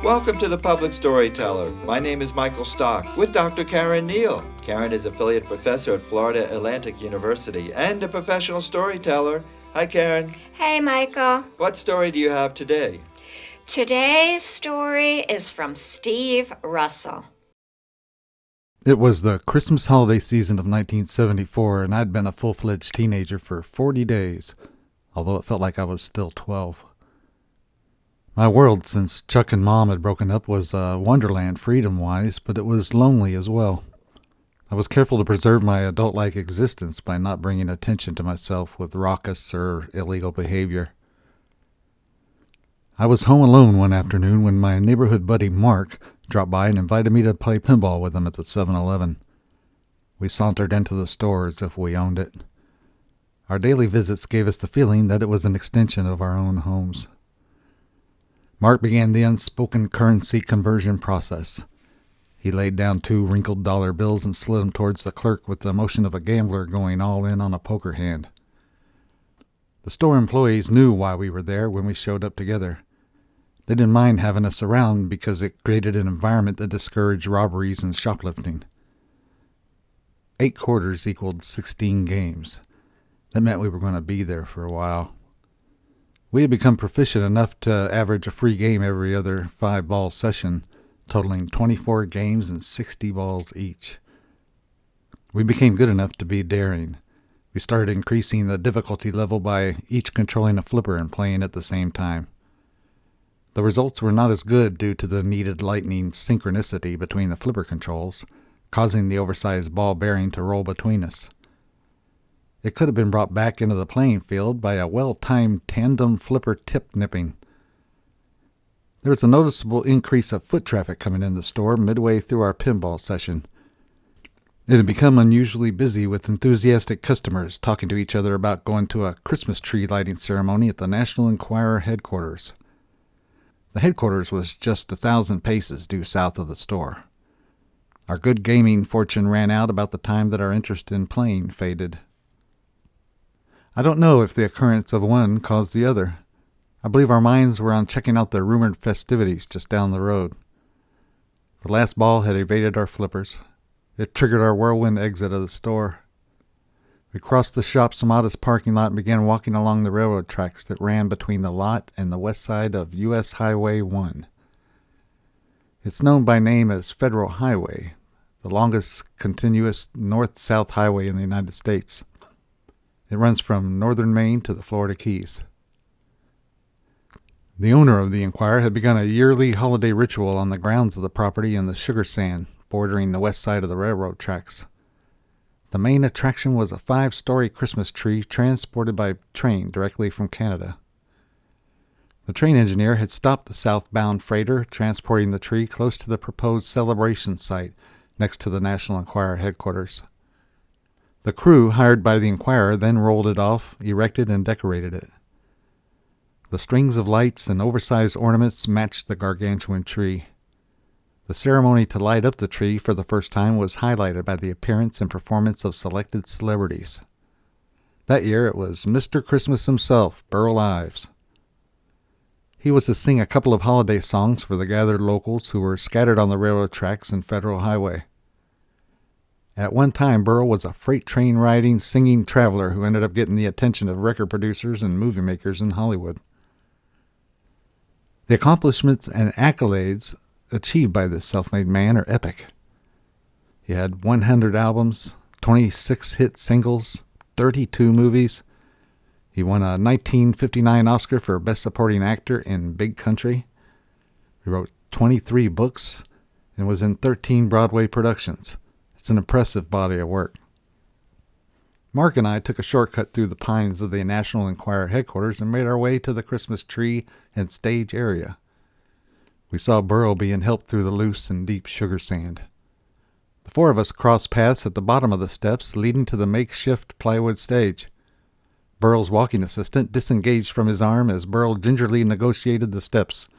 Welcome to the Public Storyteller. My name is Michael Stock with Dr. Karen Neal. Karen is affiliate professor at Florida Atlantic University and a professional storyteller. Hi, Karen. Hey, Michael. What story do you have today? Today's story is from Steve Russell. It was the Christmas holiday season of 1974, and I'd been a full-fledged teenager for 40 days, although it felt like I was still 12. My world, since Chuck and Mom had broken up, was a wonderland freedom-wise, but it was lonely as well. I was careful to preserve my adult-like existence by not bringing attention to myself with raucous or illegal behavior. I was home alone one afternoon when my neighborhood buddy Mark dropped by and invited me to play pinball with him at the 7-Eleven. We sauntered into the store as if we owned it. Our daily visits gave us the feeling that it was an extension of our own homes. Mark began the unspoken currency conversion process. He laid down 2 wrinkled dollar bills and slid them towards the clerk with the motion of a gambler going all in on a poker hand. The store employees knew why we were there when we showed up together. They didn't mind having us around because it created an environment that discouraged robberies and shoplifting. 8 quarters equaled 16 games. That meant we were going to be there for a while. We had become proficient enough to average a free game every other 5-ball session, totaling 24 games and 60 balls each. We became good enough to be daring. We started increasing the difficulty level by each controlling a flipper and playing at the same time. The results were not as good due to the needed lightning synchronicity between the flipper controls, causing the oversized ball bearing to roll between us. It could have been brought back into the playing field by a well-timed tandem flipper tip nipping. There was a noticeable increase of foot traffic coming in the store midway through our pinball session. It had become unusually busy with enthusiastic customers talking to each other about going to a Christmas tree lighting ceremony at the National Enquirer headquarters. The headquarters was just 1,000 paces due south of the store. Our good gaming fortune ran out about the time that our interest in playing faded. I don't know if the occurrence of one caused the other. I believe our minds were on checking out the rumored festivities just down the road. The last ball had evaded our flippers. It triggered our whirlwind exit of the store. We crossed the shop's modest parking lot and began walking along the railroad tracks that ran between the lot and the west side of U.S. Highway 1. It's known by name as Federal Highway, the longest continuous north-south highway in the United States. It runs from northern Maine to the Florida Keys. The owner of the Enquirer had begun a yearly holiday ritual on the grounds of the property in the sugar sand bordering the west side of the railroad tracks. The main attraction was a 5-story Christmas tree transported by train directly from Canada. The train engineer had stopped the southbound freighter transporting the tree close to the proposed celebration site next to the National Enquirer headquarters. The crew hired by the Enquirer then rolled it off, erected, and decorated it. The strings of lights and oversized ornaments matched the gargantuan tree. The ceremony to light up the tree for the first time was highlighted by the appearance and performance of selected celebrities. That year it was Mr. Christmas himself, Burl Ives. He was to sing a couple of holiday songs for the gathered locals who were scattered on the railroad tracks and Federal Highway. At one time, Burl was a freight train riding, singing traveler who ended up getting the attention of record producers and movie makers in Hollywood. The accomplishments and accolades achieved by this self-made man are epic. He had 100 albums, 26 hit singles, 32 movies. He won a 1959 Oscar for Best Supporting Actor in Big Country. He wrote 23 books and was in 13 Broadway productions. It's an impressive body of work. Mark and I took a shortcut through the pines of the National Enquirer headquarters and made our way to the Christmas tree and stage area. We saw Burl being helped through the loose and deep sugar sand. The 4 of us crossed paths at the bottom of the steps leading to the makeshift plywood stage. Burl's walking assistant disengaged from his arm as Burl gingerly negotiated the steps,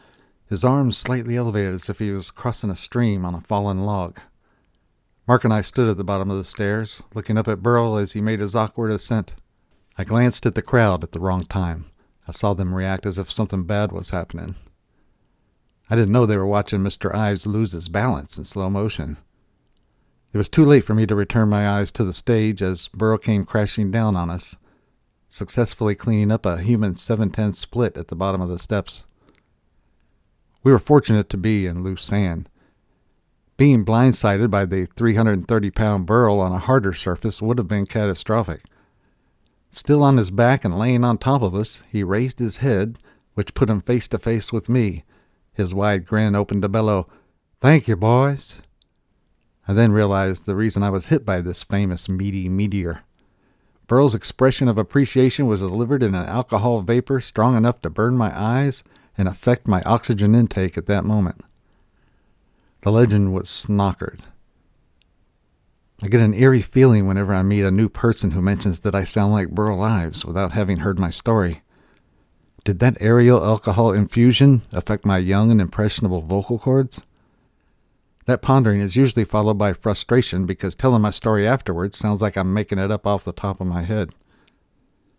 his arms slightly elevated as if he was crossing a stream on a fallen log. Mark and I stood at the bottom of the stairs, looking up at Burl as he made his awkward ascent. I glanced at the crowd at the wrong time. I saw them react as if something bad was happening. I didn't know they were watching Mr. Ives lose his balance in slow motion. It was too late for me to return my eyes to the stage as Burl came crashing down on us, successfully cleaning up a human 710 split at the bottom of the steps. We were fortunate to be in loose sand. Being blindsided by the 330-pound Burl on a harder surface would have been catastrophic. Still on his back and laying on top of us, he raised his head, which put him face to face with me. His wide grin opened to bellow, "Thank you, boys." I then realized the reason I was hit by this famous meaty meteor. Burl's expression of appreciation was delivered in an alcohol vapor strong enough to burn my eyes and affect my oxygen intake at that moment. The legend was snockered. I get an eerie feeling whenever I meet a new person who mentions that I sound like Burl Ives without having heard my story. Did that aerial alcohol infusion affect my young and impressionable vocal cords? That pondering is usually followed by frustration because telling my story afterwards sounds like I'm making it up off the top of my head.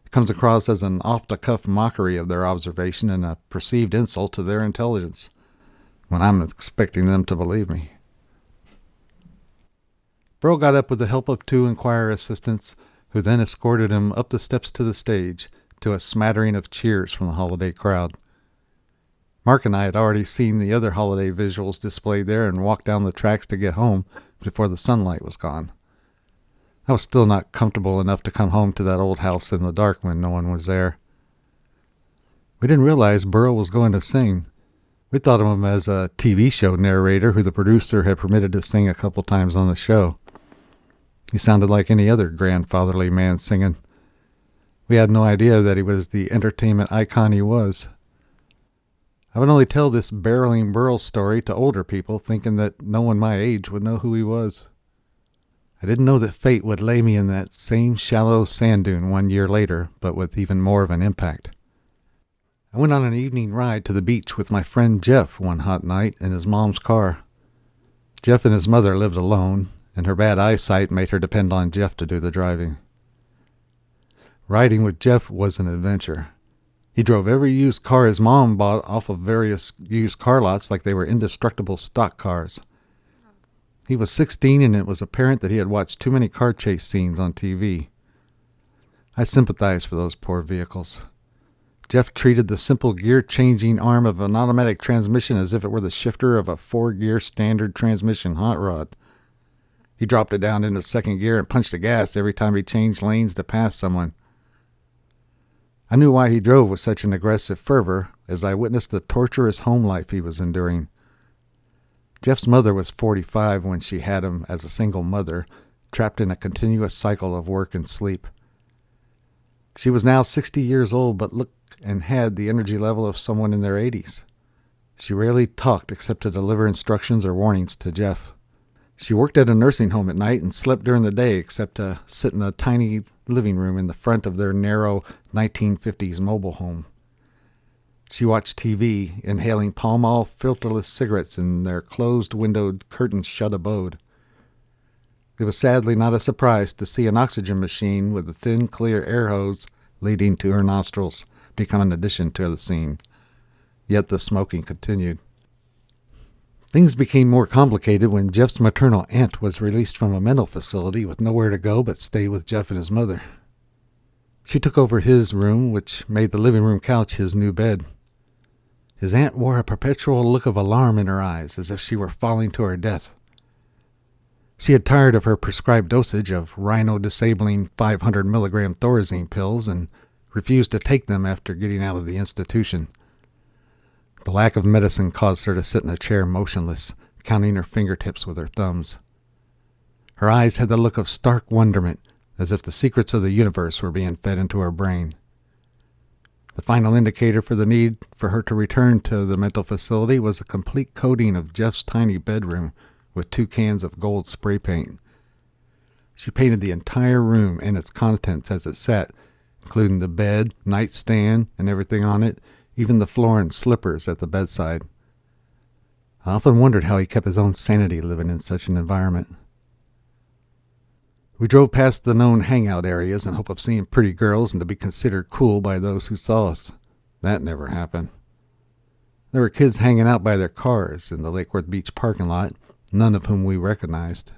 It comes across as an off-the-cuff mockery of their observation and a perceived insult to their intelligence, when I'm expecting them to believe me. Burl got up with the help of 2 Enquirer assistants, who then escorted him up the steps to the stage, to a smattering of cheers from the holiday crowd. Mark and I had already seen the other holiday visuals displayed there and walked down the tracks to get home before the sunlight was gone. I was still not comfortable enough to come home to that old house in the dark when no one was there. We didn't realize Burl was going to sing. We thought of him as a TV show narrator who the producer had permitted to sing a couple times on the show. He sounded like any other grandfatherly man singing. We had no idea that he was the entertainment icon he was. I would only tell this barreling Burl story to older people, thinking that no one my age would know who he was. I didn't know that fate would lay me in that same shallow sand dune 1 year later, but with even more of an impact. I went on an evening ride to the beach with my friend Jeff one hot night in his mom's car. Jeff and his mother lived alone, and her bad eyesight made her depend on Jeff to do the driving. Riding with Jeff was an adventure. He drove every used car his mom bought off of various used car lots like they were indestructible stock cars. He was 16, and it was apparent that he had watched too many car chase scenes on TV. I sympathized for those poor vehicles. Jeff treated the simple gear-changing arm of an automatic transmission as if it were the shifter of a 4-gear standard transmission hot rod. He dropped it down into second gear and punched the gas every time he changed lanes to pass someone. I knew why he drove with such an aggressive fervor as I witnessed the torturous home life he was enduring. Jeff's mother was 45 when she had him as a single mother, trapped in a continuous cycle of work and sleep. She was now 60 years old, but looked and had the energy level of someone in their 80s. She rarely talked except to deliver instructions or warnings to Jeff. She worked at a nursing home at night and slept during the day except to sit in a tiny living room in the front of their narrow 1950s mobile home. She watched TV, inhaling Pall Mall filterless cigarettes in their closed-windowed, curtain-shut abode. It was sadly not a surprise to see an oxygen machine with a thin, clear air hose leading to her nostrils become an addition to the scene. Yet the smoking continued. Things became more complicated when Jeff's maternal aunt was released from a mental facility with nowhere to go but stay with Jeff and his mother. She took over his room, which made the living room couch his new bed. His aunt wore a perpetual look of alarm in her eyes, as if she were falling to her death. She had tired of her prescribed dosage of rhino-disabling 500-milligram Thorazine pills and refused to take them after getting out of the institution. The lack of medicine caused her to sit in a chair motionless, counting her fingertips with her thumbs. Her eyes had the look of stark wonderment, as if the secrets of the universe were being fed into her brain. The final indicator for the need for her to return to the mental facility was a complete coating of Jeff's tiny bedroom with 2 cans of gold spray paint. She painted the entire room and its contents as it sat, including the bed, nightstand, and everything on it, even the floor and slippers at the bedside. I often wondered how he kept his own sanity living in such an environment. We drove past the known hangout areas in hope of seeing pretty girls and to be considered cool by those who saw us. That never happened. There were kids hanging out by their cars in the Lake Worth Beach parking lot, none of whom we recognized.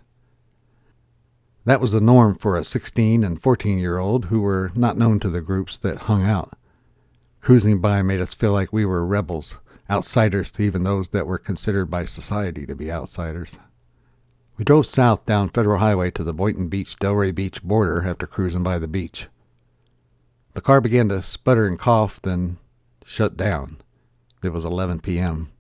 That was the norm for a 16 and 14-year-old who were not known to the groups that hung out. Cruising by made us feel like we were rebels, outsiders to even those that were considered by society to be outsiders. We drove south down Federal Highway to the Boynton Beach-Delray Beach border after cruising by the beach. The car began to sputter and cough, then shut down. It was 11 p.m.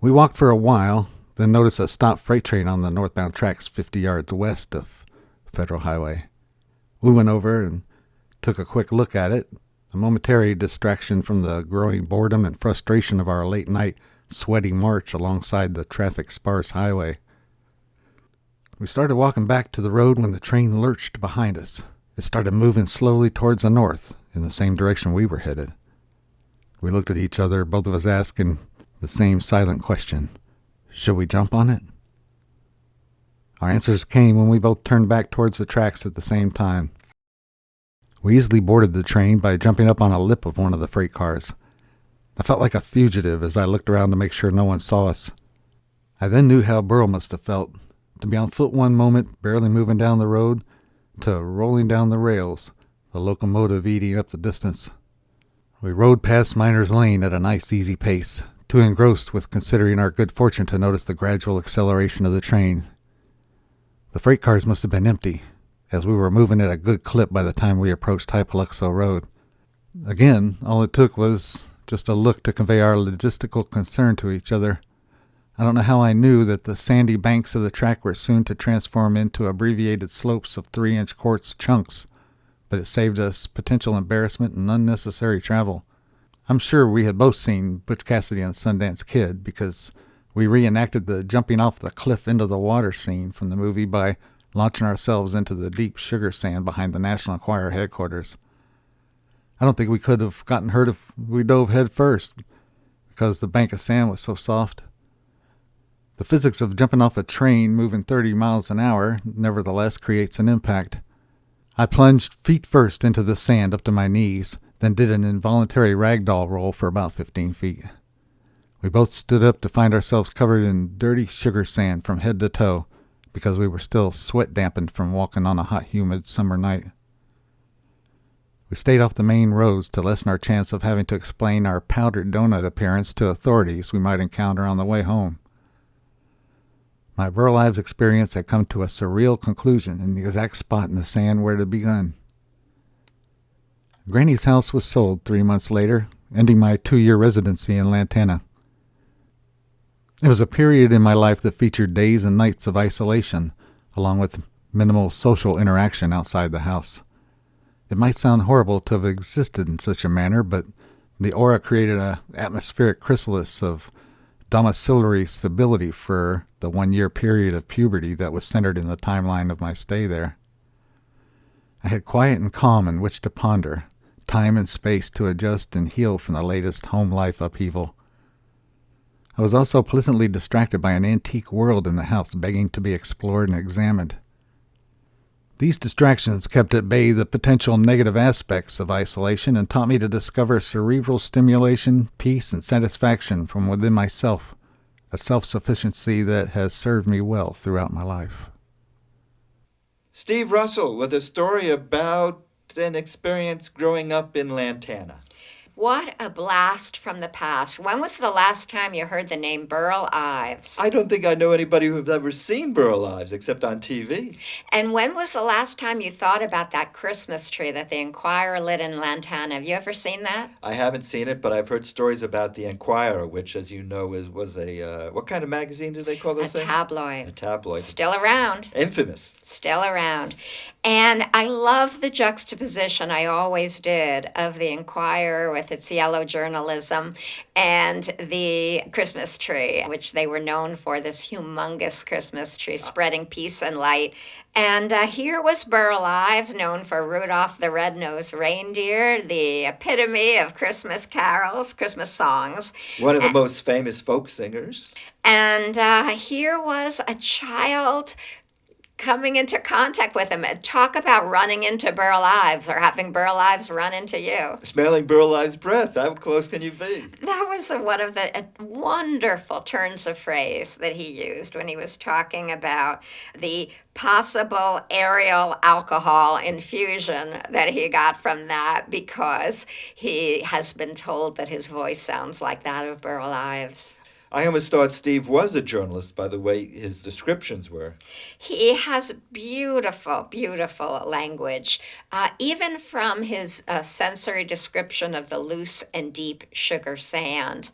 We walked for a while, then noticed a stopped freight train on the northbound tracks 50 yards west of Federal Highway. We went over and took a quick look at it, a momentary distraction from the growing boredom and frustration of our late-night sweaty march alongside the traffic-sparse highway. We started walking back to the road when the train lurched behind us. It started moving slowly towards the north, in the same direction we were headed. We looked at each other, both of us asking the same silent question. Should we jump on it? Our answers came when we both turned back towards the tracks at the same time. We easily boarded the train by jumping up on a lip of one of the freight cars. I felt like a fugitive as I looked around to make sure no one saw us. I then knew how Burl must have felt, to be on foot one moment, barely moving down the road, to rolling down the rails, the locomotive eating up the distance. We rode past Miners Lane at a nice, easy pace, too engrossed with considering our good fortune to notice the gradual acceleration of the train. The freight cars must have been empty, as we were moving at a good clip by the time we approached Hypaluxo Road. Again, all it took was just a look to convey our logistical concern to each other. I don't know how I knew that the sandy banks of the track were soon to transform into abbreviated slopes of 3-inch quartz chunks, but it saved us potential embarrassment and unnecessary travel. I'm sure we had both seen Butch Cassidy and Sundance Kid because we reenacted the jumping off the cliff into the water scene from the movie by launching ourselves into the deep sugar sand behind the National Enquirer headquarters. I don't think we could have gotten hurt if we dove head first because the bank of sand was so soft. The physics of jumping off a train moving 30 miles an hour nevertheless creates an impact. I plunged feet first into the sand up to my knees, then did an involuntary ragdoll roll for about 15 feet. We both stood up to find ourselves covered in dirty sugar sand from head to toe because we were still sweat dampened from walking on a hot, humid summer night. We stayed off the main roads to lessen our chance of having to explain our powdered donut appearance to authorities we might encounter on the way home. My Burl Ives experience had come to a surreal conclusion in the exact spot in the sand where it had begun. Granny's house was sold 3 months later, ending my 2-year residency in Lantana. It was a period in my life that featured days and nights of isolation, along with minimal social interaction outside the house. It might sound horrible to have existed in such a manner, but the aura created an atmospheric chrysalis of domiciliary stability for the 1-year period of puberty that was centered in the timeline of my stay there. I had quiet and calm in which to ponder, time and space to adjust and heal from the latest home life upheaval. I was also pleasantly distracted by an antique world in the house begging to be explored and examined. These distractions kept at bay the potential negative aspects of isolation and taught me to discover cerebral stimulation, peace, and satisfaction from within myself, a self-sufficiency that has served me well throughout my life. Steve Russell with a story about an experience growing up in Lantana. What a blast from the past. When was the last time you heard the name Burl Ives? I don't think I know anybody who's ever seen Burl Ives except on TV. And when was the last time you thought about that Christmas tree that the Enquirer lit in Lantana? Have you ever seen that? I haven't seen it, but I've heard stories about the Enquirer, which, as you know, was a, what kind of magazine do they call those things? Tabloid. A tabloid. Still around. Infamous. Still around. And I love the juxtaposition, I always did, of the Enquirer with its yellow journalism and the Christmas tree, which they were known for, this humongous Christmas tree spreading peace and light. And here was Burl Ives, known for Rudolph the Red-Nosed Reindeer, the epitome of Christmas carols, Christmas songs. One of the most famous folk singers. And here was a child coming into contact with him. Talk about running into Burl Ives or having Burl Ives run into you. Smelling Burl Ives' breath. How close can you be? That was one of the wonderful turns of phrase that he used when he was talking about the possible aerial alcohol infusion that he got from that, because he has been told that his voice sounds like that of Burl Ives. I almost thought Steve was a journalist by the way his descriptions were. He has beautiful, beautiful language, even from his sensory description of the loose and deep sugar sand,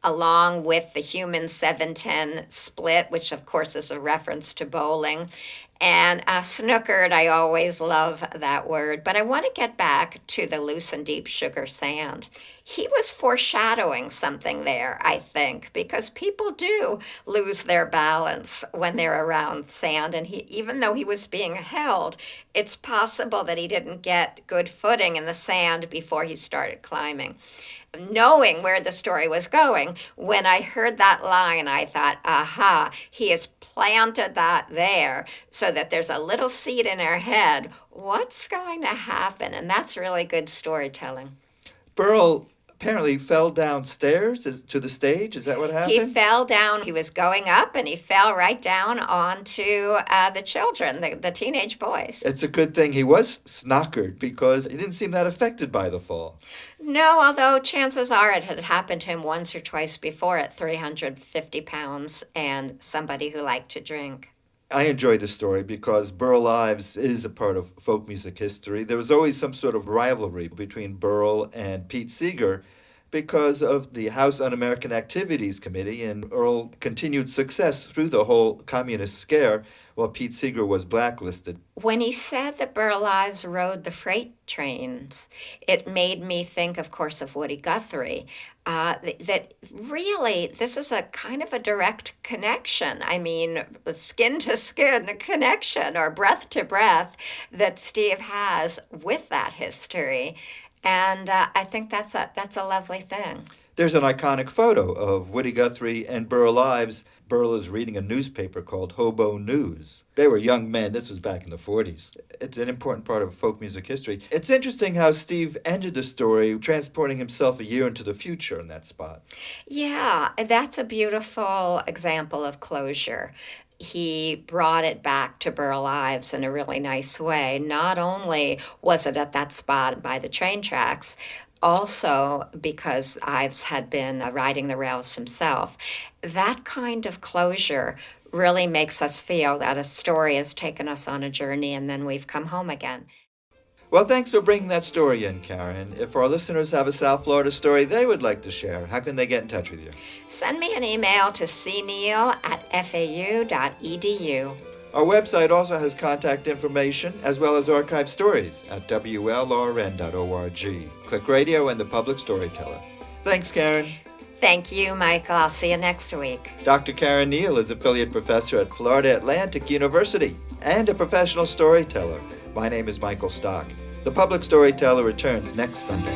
along with the human 7-10 split, which of course is a reference to bowling. And snookered, I always love that word. But I want to get back to the loose and deep sugar sand. He was foreshadowing something there, I think, because people do lose their balance when they're around sand. And even though he was being held, it's possible that he didn't get good footing in the sand before he started climbing. Knowing where the story was going, when I heard that line, I thought, aha, he has planted that there so that there's a little seed in our head. What's going to happen? And that's really good storytelling. Burl apparently fell downstairs to the stage. Is that what happened? He fell down. He was going up and he fell right down onto the children, the teenage boys. It's a good thing he was snockered because he didn't seem that affected by the fall. No, although chances are it had happened to him once or twice before at 350 pounds and somebody who liked to drink. I enjoy the story because Burl Ives is a part of folk music history. There was always some sort of rivalry between Burl and Pete Seeger because of the House Un-American Activities Committee and Earl continued success through the whole communist scare while Pete Seeger was blacklisted. When he said that Burl Ives rode the freight trains, it made me think, of course, of Woody Guthrie. That really, this is a kind of a direct connection. I mean, skin to skin connection or breath to breath that Steve has with that history. And I think that's a lovely thing. There's an iconic photo of Woody Guthrie and Burl Ives. Burl is reading a newspaper called Hobo News. They were young men. This was back in the 40s. It's an important part of folk music history. It's interesting how Steve ended the story, transporting himself a year into the future in that spot. Yeah, that's a beautiful example of closure. He brought it back to Burl Ives in a really nice way. Not only was it at that spot by the train tracks, also because Ives had been riding the rails himself. That kind of closure really makes us feel that a story has taken us on a journey and then we've come home again. Well, thanks for bringing that story in, Karen. If our listeners have a South Florida story they would like to share, how can they get in touch with you? Send me an email to cneal@fau.edu. Our website also has contact information as well as archive stories at WLRN.org. Click Radio and the Public Storyteller. Thanks, Karen. Thank you, Michael. I'll see you next week. Dr. Karen Neal is affiliate professor at Florida Atlantic University and a professional storyteller. My name is Michael Stock. The Public Storyteller returns next Sunday.